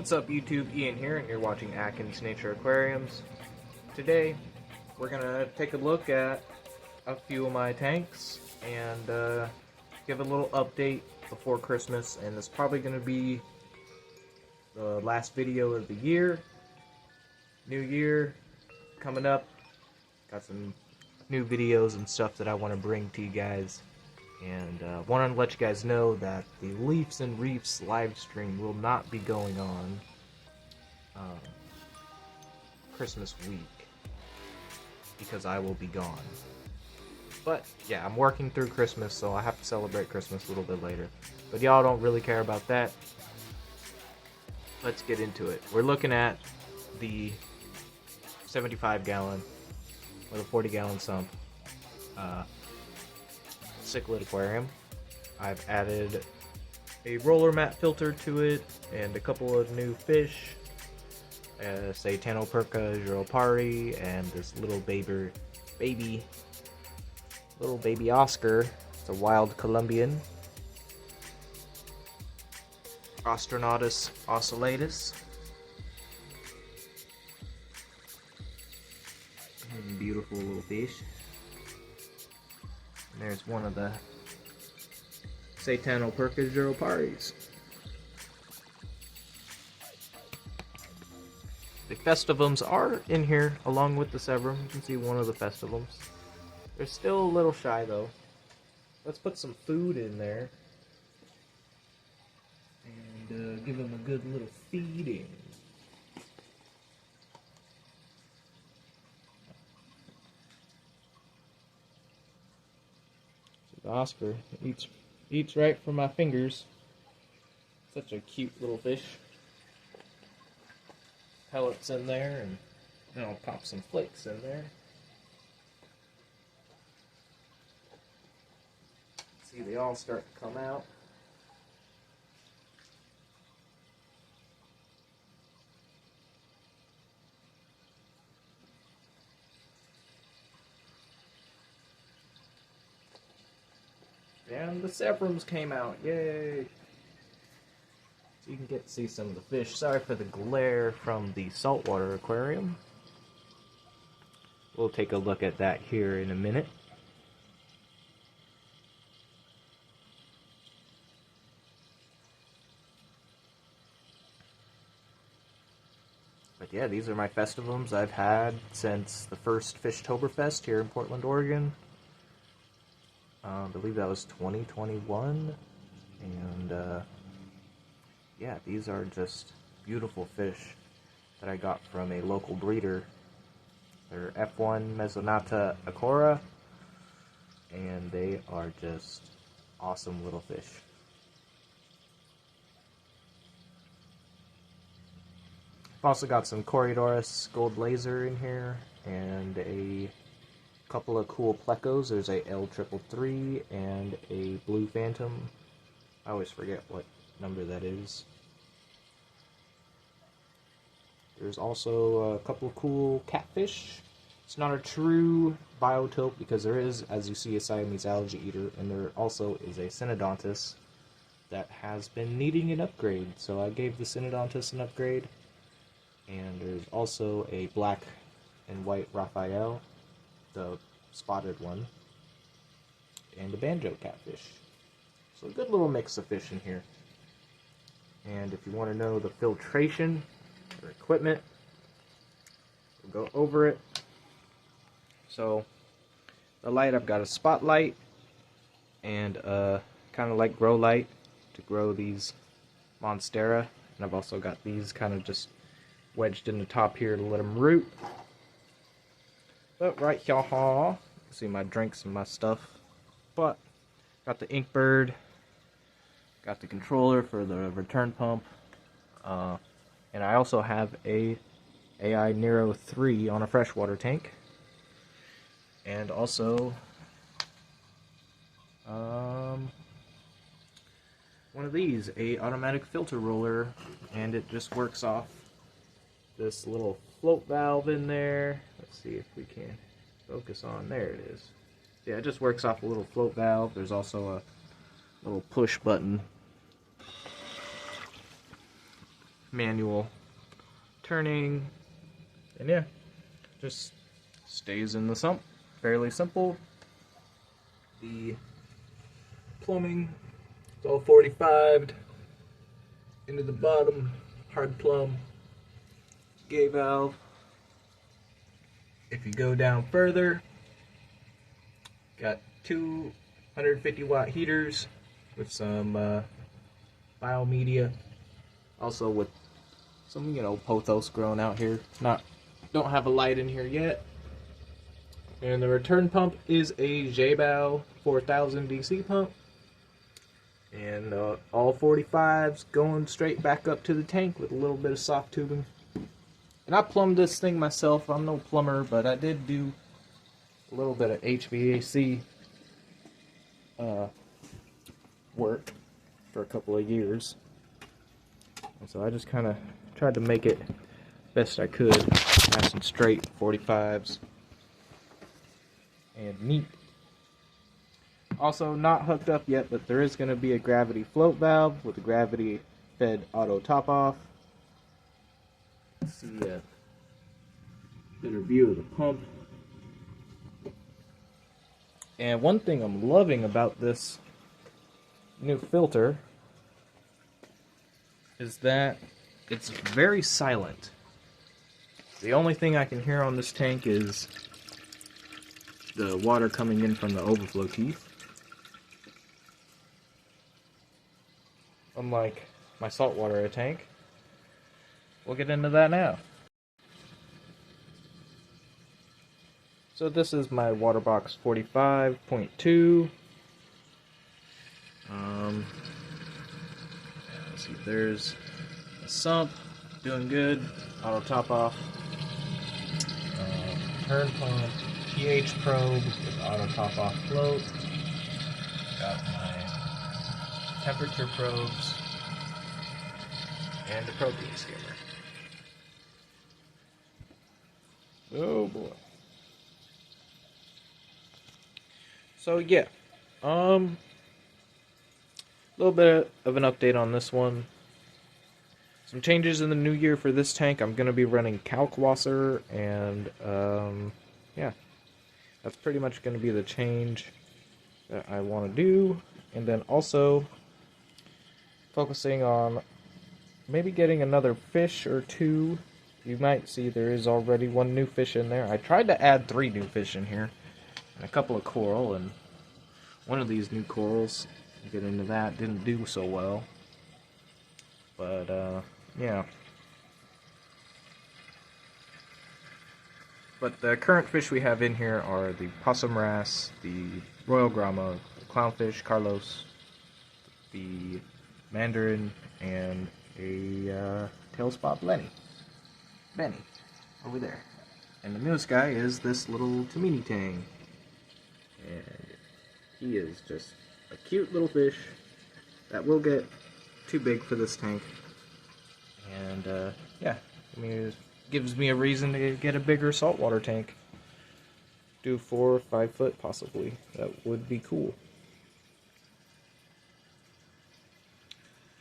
What's up YouTube, Ian here, and you're watching Atkins Nature Aquariums. Today, we're gonna take a look at a few of my tanks and give a little update before Christmas, and it's probably gonna be the last video of the year. New year coming up, got some new videos and stuff that I want to bring to you guys. And want to let you guys know that the Leafs and Reefs live stream will not be going on Christmas week because I will be gone. But yeah, I'm working through Christmas, so I have to celebrate Christmas a little bit later. But y'all don't really care about that. Let's get into it. We're looking at the 75-gallon with a 40-gallon sump cichlid aquarium. I've added a roller mat filter to it and a couple of new fish, Satanoperca Giropari and this little baby Oscar. It's a wild Colombian. Ostronautus ocellatus. Beautiful little fish. And there's one of the Satanoperca Giroparis. The festivums are in here along with the Severum. You can see one of the festivums. They're still a little shy though. Let's put some food in there and give them a good little feeding. Oscar eats right from my fingers. Such a cute little fish. Pellets in there, and then I'll pop some flakes in there. See, they all start to come out. And the Severums came out, yay! So you can get to see some of the fish. Sorry for the glare from the saltwater aquarium. We'll take a look at that here in a minute. But yeah, these are my festivums I've had since the first Fishtoberfest here in Portland, Oregon. I believe that was 2021, and yeah, these are just beautiful fish that I got from a local breeder. They're F1 Mesonata Acora, and they are just awesome little fish. I've also got some Corydoras Gold Laser in here, and a couple of cool plecos. There's a L333 and a Blue Phantom. I always forget what number that is. There's also a couple of cool catfish. It's not a true biotope because there is, as you see, a Siamese algae eater, and there also is a Synodontis that has been needing an upgrade. So I gave the Synodontis an upgrade. And there's also a black and white Raphael, the spotted one, and a banjo catfish. So a good little mix of fish in here. And if you want to know the filtration or equipment, we'll go over it. So the light, I've got a spotlight and kind of like grow light to grow these Monstera, and I've also got these kind of just wedged in the top here to let them root. But right here, you see my drinks and my stuff. But got the Inkbird, got the controller for the return pump, and I also have a AI Nero 3 on a freshwater tank, and also one of these, a automatic filter roller, and it just works off this little float valve in there. Let's see if we can focus on, there it is. Yeah, it just works off a little float valve. There's also a little push button manual turning, and yeah, just stays in the sump. Fairly simple. The plumbing is all 45'd into the bottom, hard plumb, gay valve. If you go down further, got two 150-watt heaters with some biomedia, also with some, pothos growing out here. Don't have a light in here yet. And the return pump is a J-Bow 4000 DC pump. And all 45s going straight back up to the tank with a little bit of soft tubing. And I plumbed this thing myself. I'm no plumber, but I did do a little bit of HVAC work for a couple of years. And so I just kind of tried to make it best I could. Nice and straight 45s. And neat. Also not hooked up yet, but there is going to be a gravity float valve with a gravity fed auto top off. Let's see a better view of the pump. And one thing I'm loving about this new filter is that it's very silent. The only thing I can hear on this tank is the water coming in from the overflow teeth. Unlike my saltwater tank. We'll get into that now. So this is my water box 45.2. Let's see, there's a sump, doing good, auto top off. Turn pump, pH probe with auto top off float. Got my temperature probes and the protein skimmer. Oh boy. So yeah, a little bit of an update on this one. Some changes in the new year for this tank. I'm going to be running Kalkwasser, and yeah, that's pretty much going to be the change that I want to do. And then also focusing on maybe getting another fish or two. You might see there is already one new fish in there. I tried to add 3 new fish in here and a couple of coral, and one of these new corals, we'll get into that, didn't do so well. But yeah. But the current fish we have in here are the possum wrasse, the royal grama, the clownfish, Carlos, the mandarin, and a tail spot Benny, over there. And the newest guy is this little Tamini tang. And he is just a cute little fish that will get too big for this tank. And yeah, I mean, it gives me a reason to get a bigger saltwater tank. Do 4 or 5 foot possibly. That would be cool.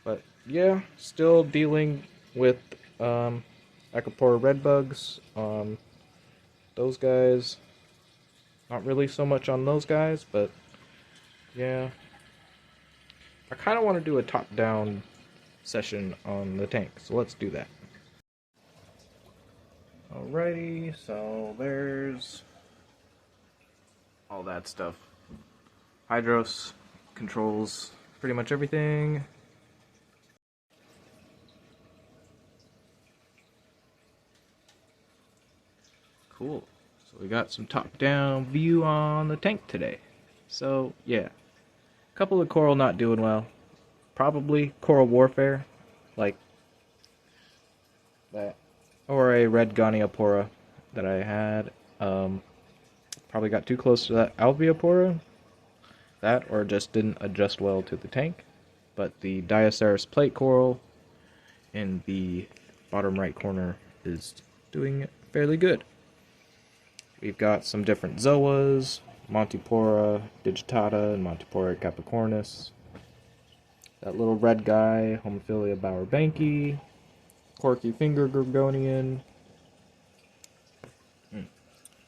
But yeah, still dealing with Acropora red bugs. Those guys, not really so much on those guys, but yeah. I kind of want to do a top-down session on the tank, so let's do that. Alrighty, so there's all that stuff. Hydros controls pretty much everything. Cool. So we got some top-down view on the tank today. So yeah, a couple of coral not doing well. Probably coral warfare, like that, or a red goniopora that I had. Probably got too close to that alveopora. That, or just didn't adjust well to the tank. But the Dioceras plate coral in the bottom right corner is doing fairly good. We've got some different zoas, Montipora digitata and Montipora capricornis. That little red guy, Homophilia bowerbanki. Corky finger gorgonian,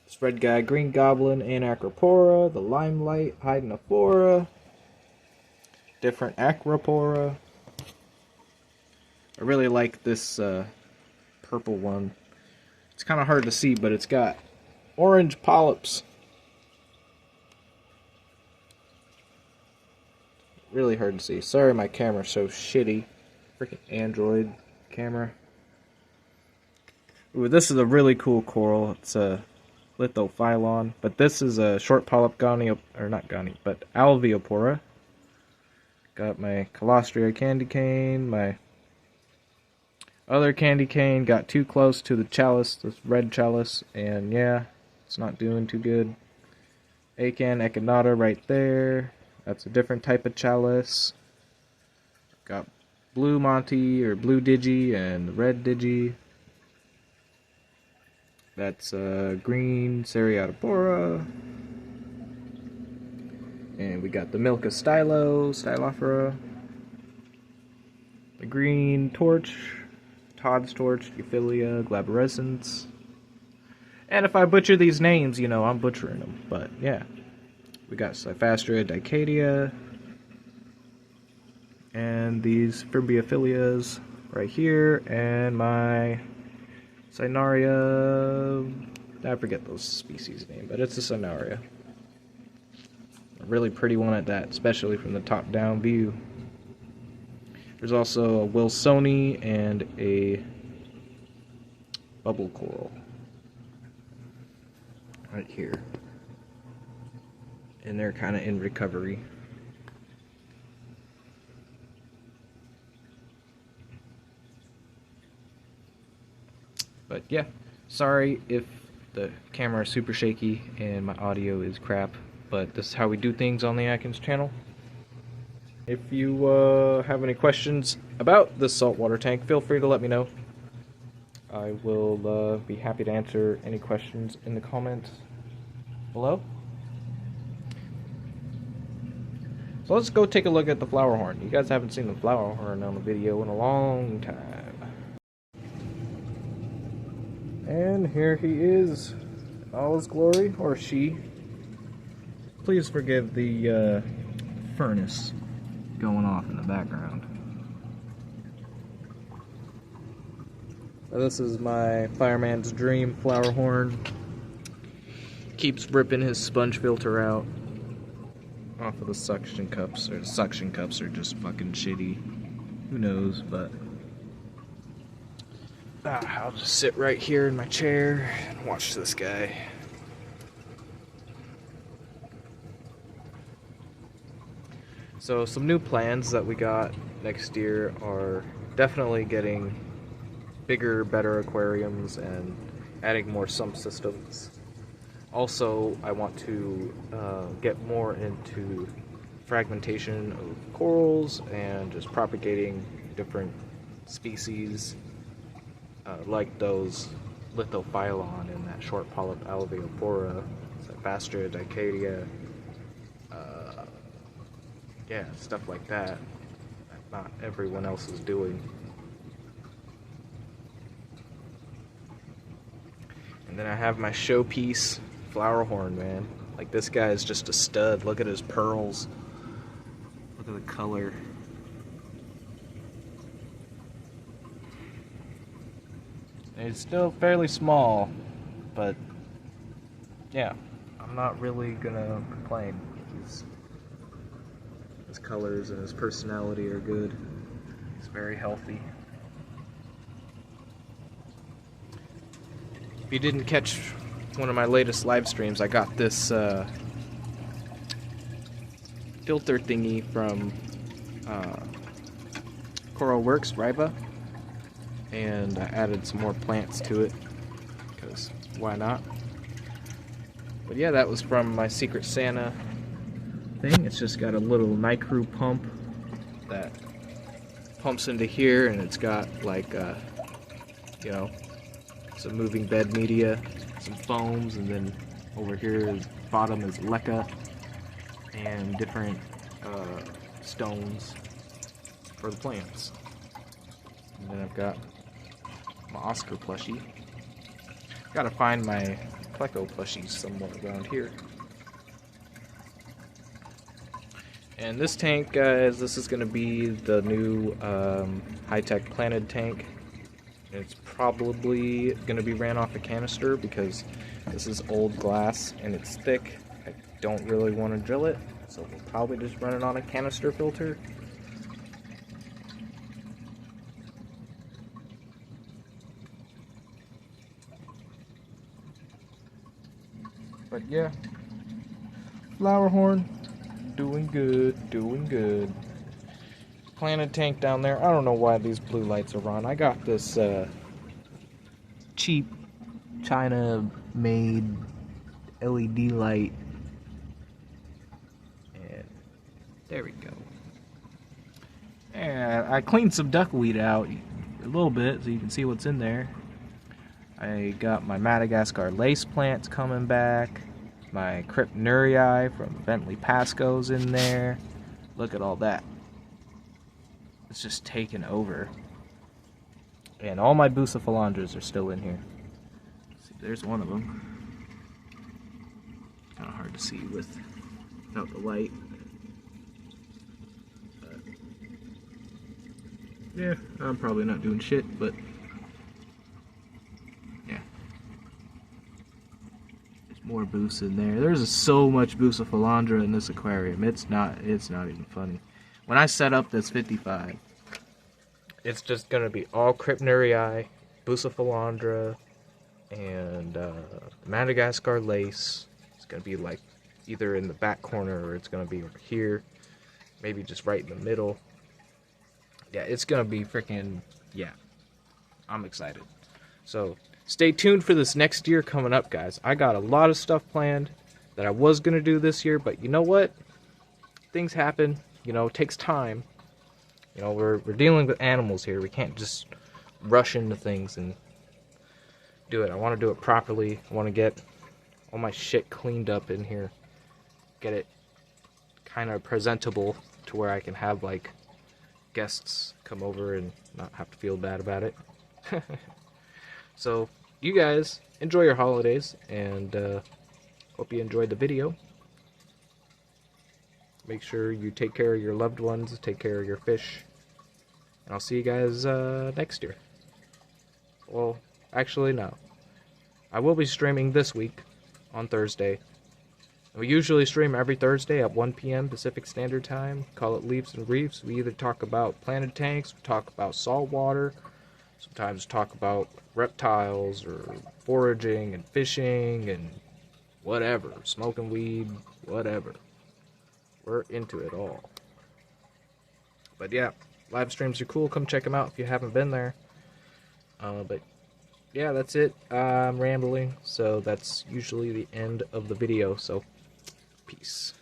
spread guy green goblin, Anacropora, the limelight hydnophora, different acropora. I really like this purple one. It's kind of hard to see, but it's got orange polyps. Really hard to see. Sorry my camera's so shitty. Freaking Android camera. Ooh, this is a really cool coral. It's a lithophyllon, but this is a short polyp alveopora. Got my Colostria candy cane, my other candy cane got too close to the chalice, this red chalice, and yeah, it's not doing too good. Acan echinata right there. That's a different type of chalice. Got blue Monty or blue Digi and red Digi. That's green Seriatopora. And we got the Milka Stylophora. The green torch. Todd's torch, Euphilia, Glaborescens. And if I butcher these names, you know, I'm butchering them. But yeah. We got Cyphastria dicadia. And these Fimbiophilias right here. And my Cynaria. I forget those species name, but it's a Cynaria. A really pretty one at that, especially from the top down view. There's also a Wilsoni and a bubble coral right here. And they're kind of in recovery. But yeah, sorry if the camera is super shaky and my audio is crap, but this is how we do things on the Atkins channel. If you have any questions about this saltwater tank, feel free to let me know. I will be happy to answer any questions in the comments below. So let's go take a look at the flower horn. You guys haven't seen the flower horn on the video in a long time. And here he is in all his glory, or she. Please forgive the furnace going off in the background. This is my fireman's dream flower horn. Keeps ripping his sponge filter out off of the suction cups, or the suction cups are just fucking shitty. Who knows, but I'll just sit right here in my chair and watch this guy. So some new plans that we got next year are definitely getting bigger, better aquariums and adding more sump systems. Also, I want to get more into fragmentation of corals and just propagating different species like those lithophyllon and that short polyp alveopora, Cyphastria dicadia, yeah, stuff like that not everyone else is doing. And then I have my showpiece flower horn, man. Like, this guy is just a stud. Look at his pearls. Look at the color. It's still fairly small, but yeah, I'm not really gonna complain. His colors and his personality are good. He's very healthy. If you didn't catch one of my latest live streams, I got this filter thingy from Coral Works, Riva, and I added some more plants to it, because why not? But yeah, that was from my Secret Santa thing. It's just got a little Nicru pump that pumps into here, and it's got like you know, some moving bed media, some foams, and then over here is bottom is leca and different stones for the plants. And then I've got my Oscar plushie. Gotta find my Pleco plushies somewhere around here. And this tank, guys, this is going to be the new high-tech planted tank. It's probably going to be ran off a canister because this is old glass and it's thick. I don't really want to drill it, so we'll probably just run it on a canister filter. But yeah, flower horn. Doing good, doing good. Planted tank down there. I don't know why these blue lights are on. I got this cheap China-made LED light. And there we go. And I cleaned some duckweed out a little bit so you can see what's in there. I got my Madagascar lace plants coming back. My Cryptnerii from Bentley Pasco's in there. Look at all that. It's just taken over. And all my Bucephalandras are still in here. See, there's one of them. Kind of hard to see without the light. But yeah, I'm probably not doing shit, but yeah. More Boost in there. There's so much Bucephalandra in this aquarium. It's not even funny. When I set up this 55, it's just gonna be all Cryptnerii, Bucephalandra, and Madagascar lace. It's gonna be like either in the back corner or it's gonna be over here, maybe just right in the middle. Yeah, it's gonna be freaking, yeah. I'm excited. So stay tuned for this next year coming up, guys. I got a lot of stuff planned that I was going to do this year, but you know what? Things happen. You know, it takes time. You know, we're dealing with animals here. We can't just rush into things and do it. I want to do it properly. I want to get all my shit cleaned up in here. Get it kind of presentable to where I can have, like, guests come over and not have to feel bad about it. So, you guys, enjoy your holidays, and hope you enjoyed the video. Make sure you take care of your loved ones, take care of your fish, and I'll see you guys next year. Well, actually, no. I will be streaming this week on Thursday. We usually stream every Thursday at 1 p.m. Pacific Standard Time. Call it Leaps and Reefs. We either talk about planted tanks, we talk about saltwater, sometimes talk about reptiles or foraging and fishing and whatever, smoking weed, whatever. We're into it all. But yeah, live streams are cool. Come check them out if you haven't been there. But yeah, that's it. I'm rambling, so that's usually the end of the video. So peace.